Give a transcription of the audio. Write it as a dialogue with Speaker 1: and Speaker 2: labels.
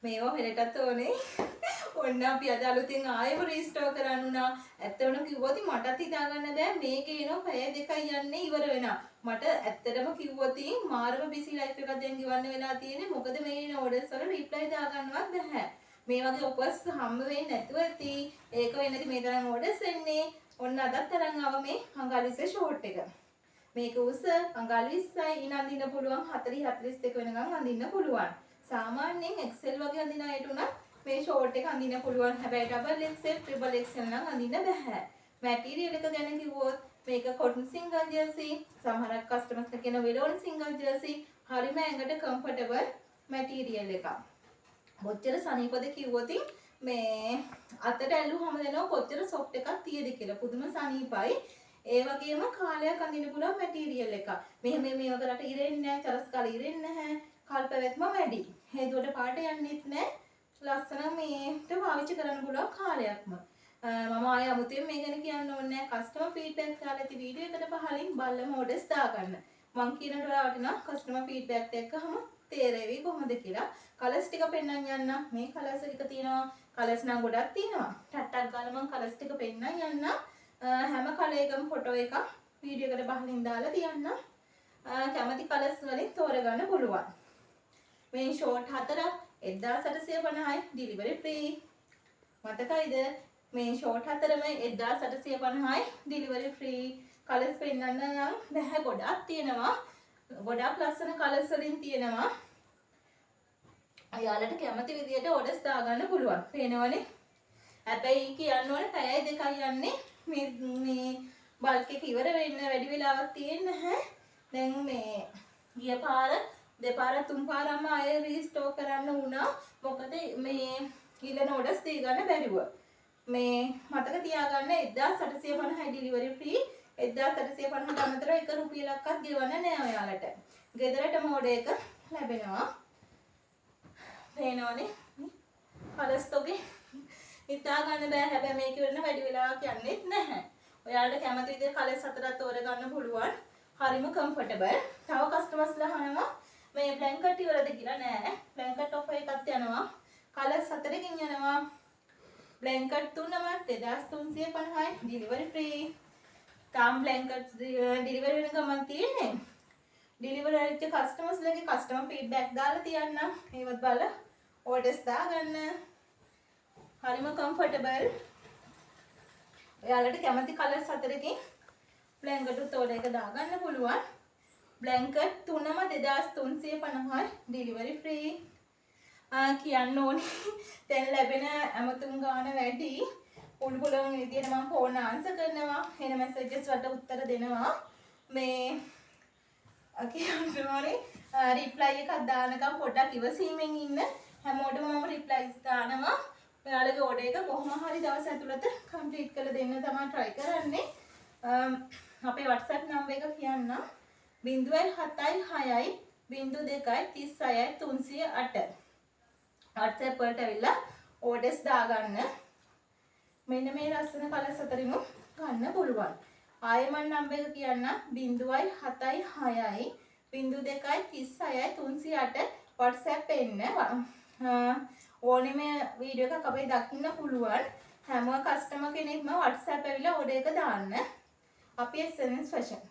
Speaker 1: මේවා හෙලටත් ඕනේ. ඔන්න අපි අද අලුතෙන් ආයෙම රීස්ටෝක් කරන්න උනා. ඇත්තටම කිව්වොත් මටත් හිතාගන්න බෑ මේකේ එනවා පැය දෙකයි යන්නේ ඉවර වෙනවා. මට ඇත්තටම කිව්වොත් මාරම බිසි ලයිෆ් එකක් දැන් ගෙවන්න වෙලා තියෙන්නේ. මොකද මේ එන ඕඩර්ස් වල රිප්ලයි දාගන්නවත් බෑ. මේ වගේ ඔෆර්ස් හම්බ වෙන්නේ නැතුව ඇති. ඒක වෙන්නේ මේ තරම් ඕඩර්ස් එන්නේ. ඔන්න අදත් තරම් ආව මේ අඟහරුවාසේ ෂෝට් එක. මේක උස අඟහරු 20යි ඉන අඳින්න පුළුවන් 40 42 වෙනකන් අඳින්න පුළුවන්. සාමාන්‍යයෙන් XL වගේ අඳින අයට උනත් මේ ෂෝට් එක අඳින්න පුළුවන්. හැබැයි ඩබල් XL ට්‍රිපල් XL නම් අඳින්න බෑ. මැටීරියල් එක ගැන කිව්වොත් මේක කොටන් සිංගල් ජර්සි, සමහරක් කස්ටමර්ස්ලා කියන වෙලෝන් සිංගල් ජර්සි, හරිම ඇඟට කම්ෆර්ටබල් මැටීරියල් එකක්. කොච්චර සනීපද කිව්වොත් මේ අතට ඇල්ලුවම දෙනවා කොච්චර සොෆ්ට් එකක් තියෙද කියලා. පුදුම සනීපයි. ඒ වගේම කාලයක් අඳින්න පුළුවන් මැටීරියල් එකක්. මෙහෙම මේව කරලා ඉරෙන්නේ නැහැ, චරස් කාලේ ඉරෙන්නේ නැහැ. කල් පැවැත්ම වැඩි. හේතුවට පාට යන්නෙත් නැහැ. ලස්සන මේකට පාවිච්චි කරන්න පුළුවන් කාලයක්ම. මම ආයෙ අමුතුවෙන් මේ ගැන කියන්න ඕනේ නැහැ. කස්ටමර් ෆීඩ්බැක් දාලා ඇති වීඩියෝ එකට පහලින් බලලා ඕඩර්ස් දාගන්න. මම කියනට වඩා වටිනවා කස්ටමර් ෆීඩ්බැක් එක්කම තේරෙවි කොහොමද කියලා. කලර්ස් ටික පෙන්නන්න යන්න. මේ කලර්ස් එක තියෙනවා. කලර්ස් නම් ගොඩක් තියෙනවා. ටට්ටක් ගාලා මම කලර්ස් ටික පෙන්නන්න යන්න. හැම කලර් එකම ෆොටෝ එකක් වීඩියෝ එකට පහලින් දාලා තියන්න. කැමති කලර්ස් වලින් තෝරගන්න පුළුවන්. මේ ෂෝට් 4ක් 1850යි ඩිලිවරි ෆ්‍රී. මතකයිද? මේ ෂෝට් 4ම 1850යි ඩිලිවරි ෆ්‍රී. කලර්ස් පෙන්නන්න නම් බෑ ගොඩක් තියෙනවා. ගොඩක් ලස්සන කලර්ස් වලින් තියෙනවා. අයාලට කැමති විදියට ඕඩර්ස් දාගන්න පුළුවන්. පේනවනේ? හැබැයි කියන්න ඕනේ පැය දෙකයි යන්නේ. මේ බල්ක් එක ඉවර වෙන්න වැඩි වෙලාවක් තියෙන්නේ නැහැ. දැන් මේ ගිය පාර දෙපාර තුන් පාරම ආයෙ රීස්ටෝක් කරන්න වුණා. මොකද මේ ඊළඟ ඕඩර්ස් දී ගන්න බැරිව. මේ මතක තියාගන්න 1850යි ඩිලිවරි ෆ්‍රී. 1850ට අමතරව 1 රුපියලක්වත් ගෙවන්න නෑ ඔයාලට. ගෙදරටම ඕඩර් එක ලැබෙනවා. පේනවනේ? කලර්ස් තෝගේ හිතා ගන්න බෑ. හැබැයි මේක වෙන වැඩි වෙලාවක් යන්නේත් නැහැ. ඔයාලට කැමති විදිහට කලර්ස් 4ක් තෝරගන්න පුළුවන්. හරිම කම්ෆර්ටබල්. තව කස්ටමර්ස්ලා අහනවා මේ බ්ලැන්කට් ඉවරද කියලා. නෑ. බ්ලැන්කට් ඔෆර් එකක් යනවා. කලර්ස් 4කින් යනවා. බ්ලැන්කට් 3ම 2350යි ඩිලිවරි ෆ්‍රී. තාම් බ්ලැන්කට්ස් ඩිලිවරි වෙන ගමන් තියෙන්නේ. ඩිලිවරි වෙච්ච කස්ටමර්ස්ලාගේ කස්ටමර් ෆීඩ්බැක් දාලා තියන්න. ඒවත් බලලා ඕඩර්ස් දාගන්න. හරිම කම්ෆර්ටබල්. ඔයාලට කැමති කලර්ස් 4කින් බ්ලැන්කට් උත් එක දාගන්න පුළුවන්. බ්ලැන්කට් 3ම 2350යි ඩිලිවරි ෆ්‍රී. කියන්න ඕනේ දැන් ලැබෙන අමතුම් ගාන වැඩි. පුළුවන් විදියට මම ෆෝන් ආන්සර් කරනවා. එන මැසේජස් වලට උත්තර දෙනවා. මේ කියන්න ඕනේ රිප්ලයි එකක් දානකම් පොඩ්ඩක් ඉවසීමෙන් ඉන්න. හැමෝටම මම රිප්ලයිස් දානවා. ඔයාලගේ ඕඩර් එක කොහොම හරි දවස් ඇතුළත කම්ප්ලීට් කරලා දෙන්න තමයි try කරන්නේ. අපේ WhatsApp නම්බර් එක කියන්න 076යි 02යි 36යි 308. WhatsApp වලට ඇවිල්ලා ඕඩර්ස් දාගන්න. මෙන්න මේ ලස්සන කලර්ස් අතරින් ගන්න පුළුවන්. ආයෙ මම නම්බර් එක කියන්න 076යි 02යි 36යි 308 WhatsApp එන්න. ඕනෙම වීඩියෝ එකක් අපේ දකින්න පුළුවන්. හැම කස්ටමර් කෙනෙක්ම WhatsApp ඇවිල්ලා ඕඩර් එක දාන්න. අපි SNS ෆැෂන්